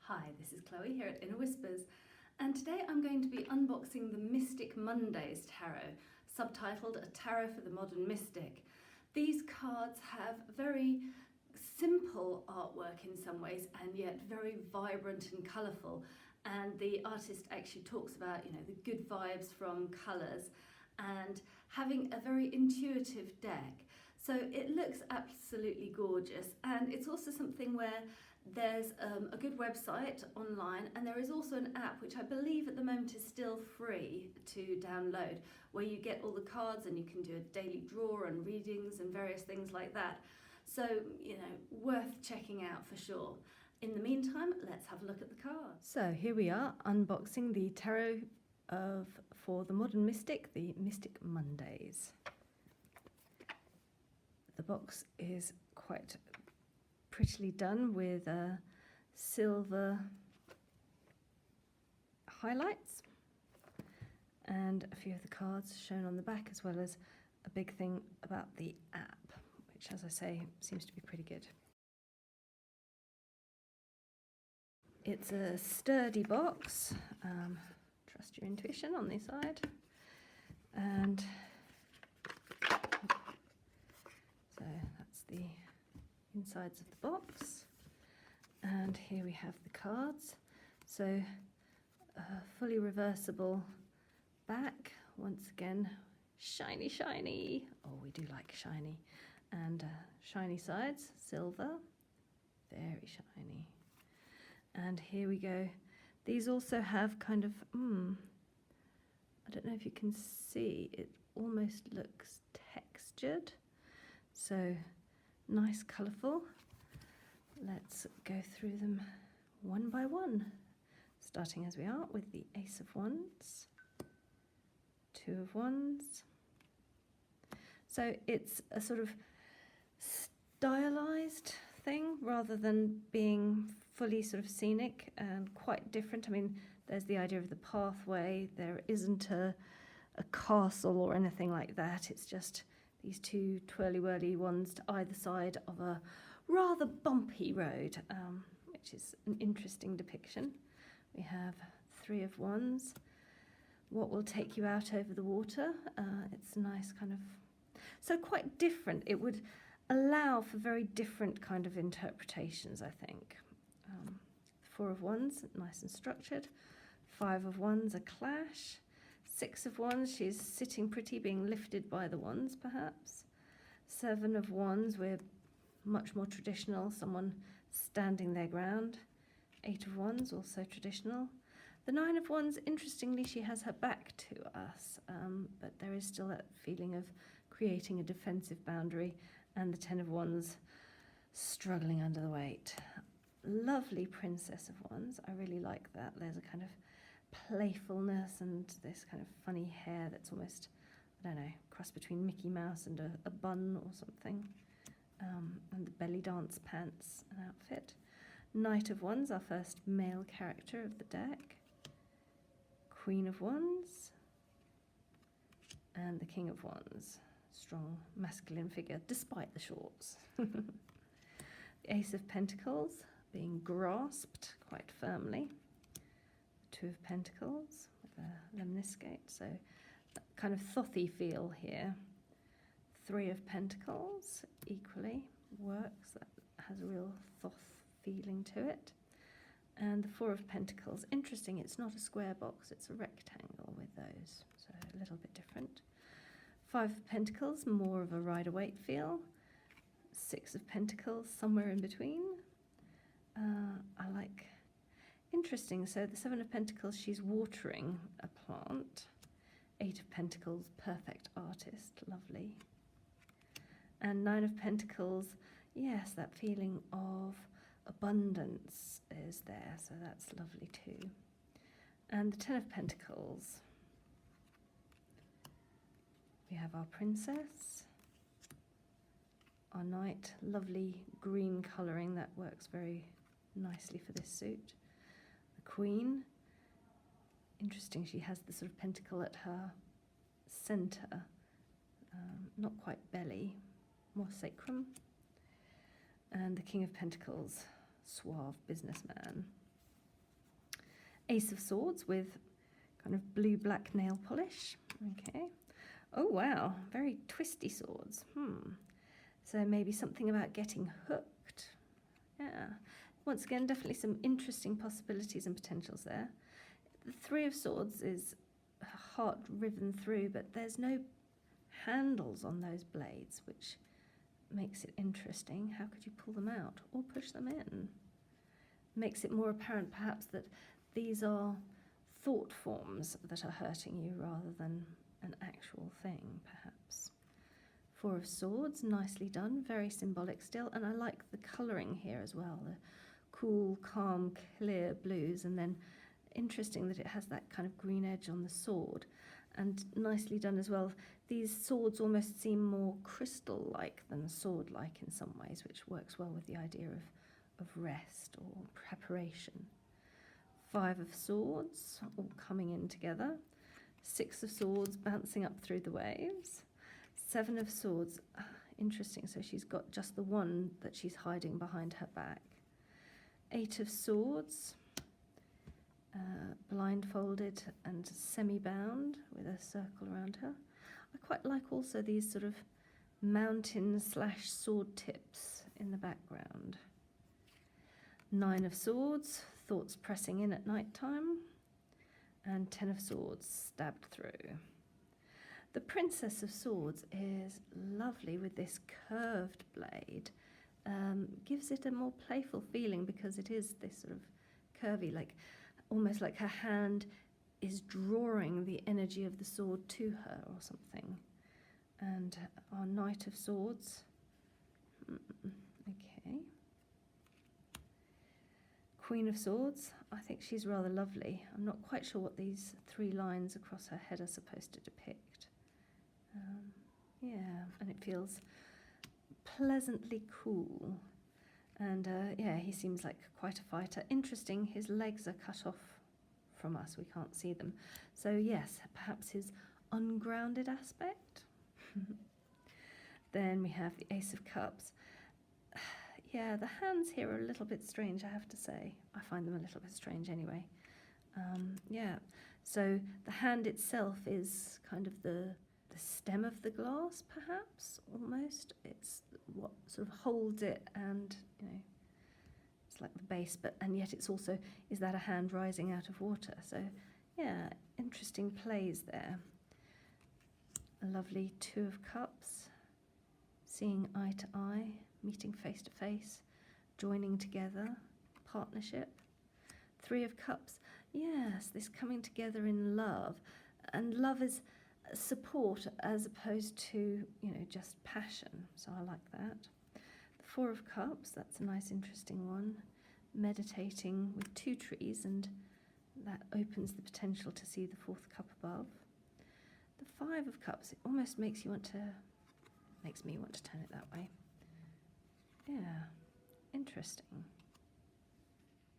Hi, this is Chloe here at Inner Whispers, and today I'm going to be unboxing the Mystic Mondays Tarot, subtitled A Tarot for the Modern Mystic. These cards have very simple artwork in some ways and yet very vibrant and colourful, and the artist actually talks about, the good vibes from colours and having a very intuitive deck. So it looks absolutely gorgeous, and it's also something where there's a good website online, and there is also an app which I believe at the moment is still free to download, where you get all the cards and you can do a daily draw and readings and various things like that. So, worth checking out for sure. In the meantime, let's have a look at the cards. So here we are, unboxing the tarot for the Modern Mystic, the Mystic Mondays. The box is quite prettily done with silver highlights and a few of the cards shown on the back, as well as a big thing about the app, which, as I say, seems to be pretty good. It's a sturdy box. Trust your intuition on this side. And so that's the insides of the box, and here we have the cards. So a fully reversible back, once again shiny. Oh, we do like shiny. And shiny sides, silver, very shiny. And here we go. These also have kind of I don't know if you can see, it almost looks textured, so nice, colourful. Let's go through them one by one, starting as we are with the Ace of Wands, Two of Wands. So it's a sort of stylized thing rather than being fully sort of scenic, and quite different. I mean, there's the idea of the pathway. There isn't a castle or anything like that. It's just these two twirly-whirly ones to either side of a rather bumpy road, which is an interesting depiction. We have Three of Wands. What will take you out over the water? It's a nice kind of... So quite different. It would allow for very different kind of interpretations, I think. Four of Wands, nice and structured. Five of Wands, a clash. Six of Wands, she's sitting pretty, being lifted by the wands, perhaps. Seven of Wands, we're much more traditional, someone standing their ground. Eight of Wands, also traditional. The Nine of Wands, interestingly, she has her back to us, but there is still that feeling of creating a defensive boundary. And the Ten of Wands, struggling under the weight. Lovely Princess of Wands, I really like that. There's a kind of playfulness and this kind of funny hair that's almost, I don't know, cross between Mickey Mouse and a bun or something, and the belly dance pants and outfit. Knight of Wands, our first male character of the deck. Queen of Wands, and the King of Wands, strong masculine figure despite the shorts. The Ace of Pentacles, being grasped quite firmly. Two of Pentacles with a lemniscate, so that kind of thothy feel here. Three of Pentacles equally works, that has a real thoth feeling to it. And the Four of Pentacles, interesting, it's not a square box, it's a rectangle with those, so a little bit different. Five of Pentacles, more of a Rider-Waite feel. Six of Pentacles, somewhere in between. I like... Interesting, so the Seven of Pentacles, she's watering a plant. Eight of Pentacles, perfect artist, lovely. And Nine of Pentacles, yes, that feeling of abundance is there, so that's lovely too. And the Ten of Pentacles, we have our Princess, our Knight, lovely green colouring that works very nicely for this suit. Queen, interesting, she has the sort of pentacle at her centre, not quite belly, more sacrum. And the King of Pentacles, suave businessman. Ace of Swords with kind of blue-black nail polish. Okay. Oh, wow. Very twisty swords. So maybe something about getting hooked. Yeah. Once again, definitely some interesting possibilities and potentials there. The Three of Swords is a heart riven through, but there's no handles on those blades, which makes it interesting. How could you pull them out or push them in? Makes it more apparent perhaps that these are thought forms that are hurting you rather than an actual thing, perhaps. Four of Swords, nicely done, very symbolic still, and I like the colouring here as well, the cool, calm, clear blues, and then interesting that it has that kind of green edge on the sword, and nicely done as well. These swords almost seem more crystal-like than sword-like in some ways, which works well with the idea of rest or preparation. Five of Swords, all coming in together. Six of Swords, bouncing up through the waves. Seven of Swords, interesting, so she's got just the one that she's hiding behind her back. Eight of Swords, blindfolded and semi-bound with a circle around her. I quite like also these sort of mountain/sword tips in the background. Nine of Swords, thoughts pressing in at night time. And Ten of Swords, stabbed through. The Princess of Swords is lovely with this curved blade. Gives it a more playful feeling because it is this sort of curvy, like almost like her hand is drawing the energy of the sword to her or something. And our Knight of Swords. Okay. Queen of Swords. I think she's rather lovely. I'm not quite sure what these three lines across her head are supposed to depict. Yeah, and it feels pleasantly cool. And yeah, he seems like quite a fighter. Interesting, his legs are cut off from us. We can't see them. So yes, perhaps his ungrounded aspect. Then we have the Ace of Cups. Yeah, the hands here are a little bit strange, I have to say. I find them a little bit strange anyway. Yeah, so the hand itself is kind of the stem of the glass, perhaps, almost. It's what sort of holds it, and, you know, it's like the base, and yet it's also, is that a hand rising out of water? So, yeah, interesting plays there. A lovely Two of Cups, seeing eye to eye, meeting face to face, joining together, partnership. Three of Cups, yes, this coming together in love, and love is support as opposed to, you know, just passion, so I like that. The Four of Cups, that's a nice interesting one, meditating with two trees, and that opens the potential to see the fourth cup above. The Five of Cups, it almost makes me want to turn it that way. Yeah, interesting.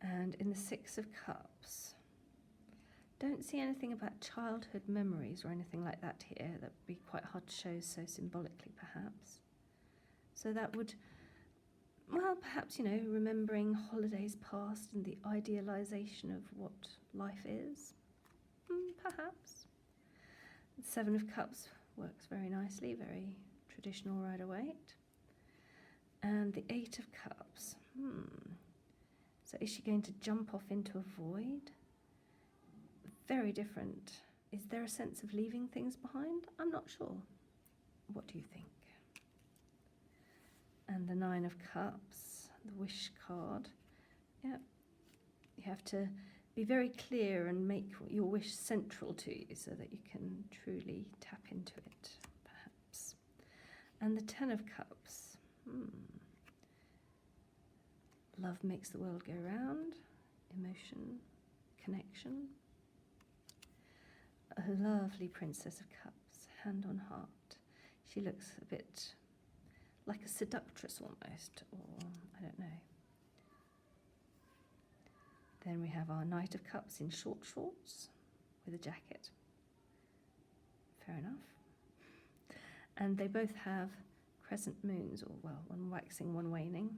And in the Six of Cups, don't see anything about childhood memories or anything like that here. That would be quite hard to show so symbolically, perhaps. So that would, well, perhaps, you know, remembering holidays past and the idealization of what life is. Perhaps. The Seven of Cups works very nicely, very traditional Rider-Waite. And the Eight of Cups. So is she going to jump off into a void? Very different. Is there a sense of leaving things behind? I'm not sure. What do you think? And the Nine of Cups, the Wish card. Yep. You have to be very clear and make your wish central to you so that you can truly tap into it, perhaps. And the Ten of Cups. Love makes the world go round. Emotion, connection. A lovely Princess of Cups, hand on heart. She looks a bit like a seductress almost, or I don't know. Then we have our Knight of Cups in short shorts with a jacket. Fair enough. And they both have crescent moons, or well, one waxing, one waning.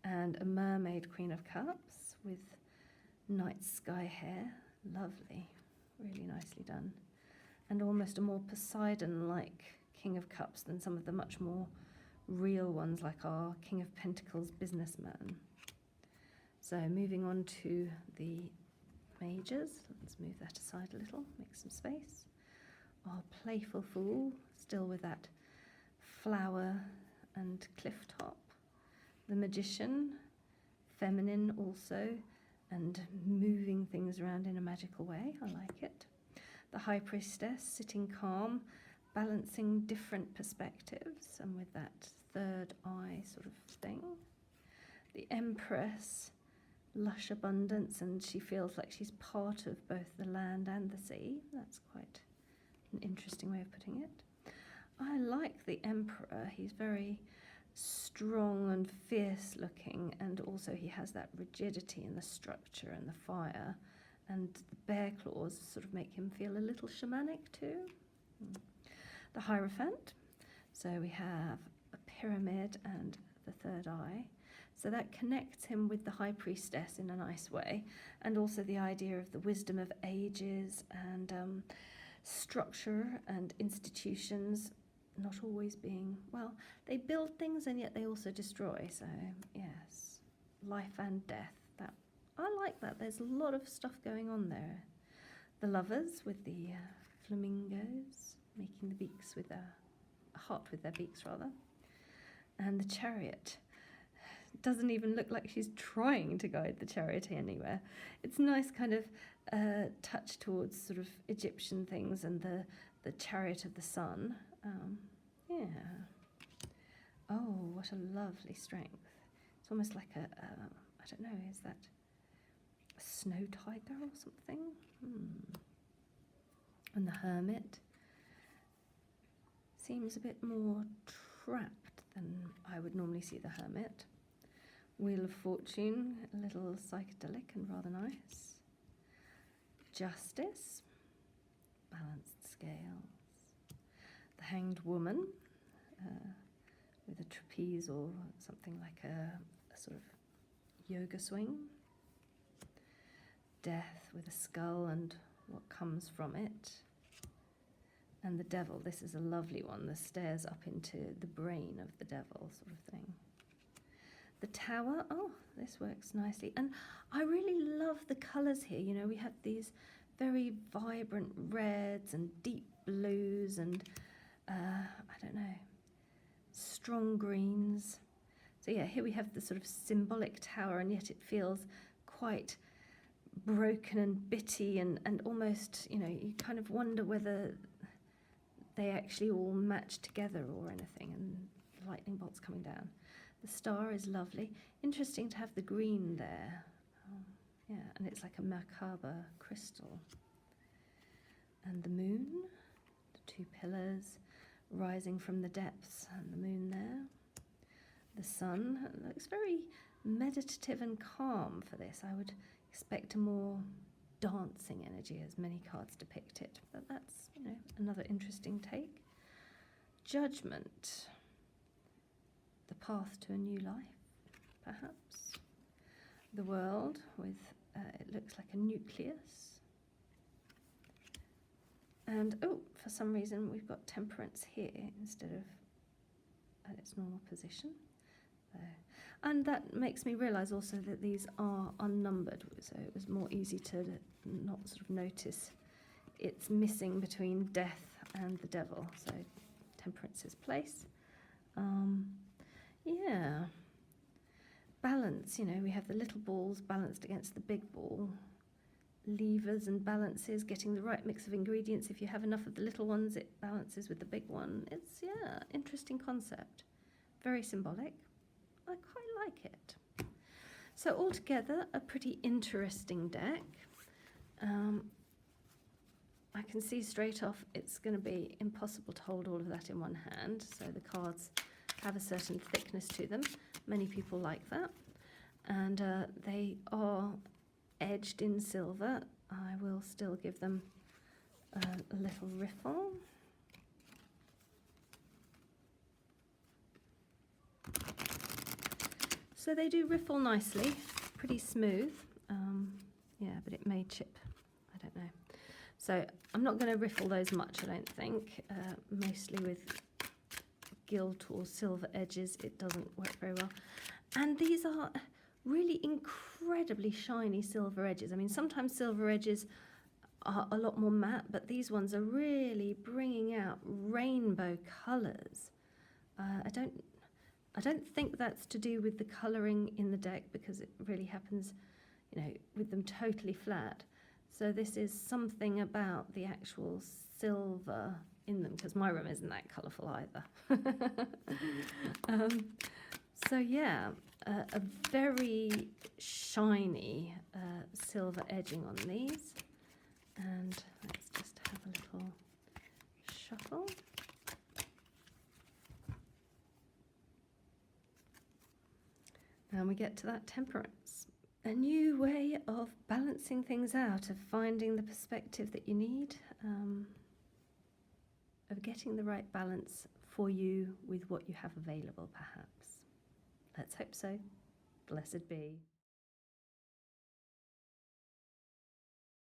And a Mermaid Queen of Cups with night sky hair, lovely, really nicely done. And almost a more Poseidon-like King of Cups than some of the much more real ones like our King of Pentacles businessman. So moving on to the majors, let's move that aside a little, make some space. Our playful fool, still with that flower and cliff top. The magician, feminine also, and moving things around in a magical way, I like it. The high priestess, sitting calm, balancing different perspectives, and with that third eye sort of thing. The empress, lush abundance, and she feels like she's part of both the land and the sea. That's quite an interesting way of putting it. I like the emperor. He's very strong and fierce looking, and also he has that rigidity in the structure and the fire, and the bear claws sort of make him feel a little shamanic too. The Hierophant, so we have a pyramid and the third eye, so that connects him with the high priestess in a nice way, and also the idea of the wisdom of ages and structure and institutions not always being, well, they build things and yet they also destroy. So yes, life and death. That I like that. There's a lot of stuff going on there. The lovers with the flamingos making the beaks with their heart with their beaks rather, and the chariot. Doesn't even look like she's trying to guide the chariot anywhere. It's nice kind of touch towards sort of Egyptian things and the chariot of the sun. Yeah. Oh, what a lovely strength. It's almost like I don't know, is that a snow tiger or something? And the hermit seems a bit more trapped than I would normally see the hermit. Wheel of Fortune, a little psychedelic and rather nice. Justice, balanced scales. The Hanged Woman, with a trapeze or something like a sort of yoga swing. Death with a skull and what comes from it. And the Devil, this is a lovely one, the stairs up into the brain of the devil sort of thing. The Tower, oh, this works nicely. And I really love the colours here. You know, we have these very vibrant reds and deep blues and, I don't know, strong greens. So yeah, here we have the sort of symbolic tower, and yet it feels quite broken and bitty and almost, you know, you kind of wonder whether they actually all match together or anything, and lightning bolts coming down. The star is lovely. Interesting to have the green there. Yeah, and it's like a Merkaba crystal. And the moon, the two pillars rising from the depths, and the moon there. The sun looks very meditative and calm for this. I would expect a more dancing energy, as many cards depict it, but that's, you know, another interesting take. Judgment, the path to a new life, perhaps. The world with, it looks like a nucleus. And, oh, for some reason we've got temperance here instead of at its normal position. There. And that makes me realise also that these are unnumbered, so it was more easy to not sort of notice it's missing between death and the devil. So temperance's place. Yeah. Balance, you know, we have the little balls balanced against the big ball. Levers and balances, getting the right mix of ingredients. If you have enough of the little ones, it balances with the big one. It's, yeah, interesting concept. Very symbolic. I quite like it. So altogether, a pretty interesting deck. I can see straight off it's going to be impossible to hold all of that in one hand. So the cards have a certain thickness to them. Many people like that. And they are edged in silver. I will still give them a little riffle. So they do riffle nicely, pretty smooth. Yeah, Yeah, but it may chip. I don't know. So I'm not going to riffle those much, I don't think. Mostly with gilt or silver edges, it doesn't work very well. And these are really incredibly shiny silver edges. I mean, sometimes silver edges are a lot more matte, but these ones are really bringing out rainbow colours. I don't think that's to do with the colouring in the deck, because it really happens, you know, with them totally flat. So this is something about the actual silver in them, because my room isn't that colourful either. So yeah, a very shiny silver edging on these. And let's just have a little shuffle. And we get to that temperance. A new way of balancing things out, of finding the perspective that you need, of getting the right balance for you with what you have available, perhaps. Let's hope so. Blessed be.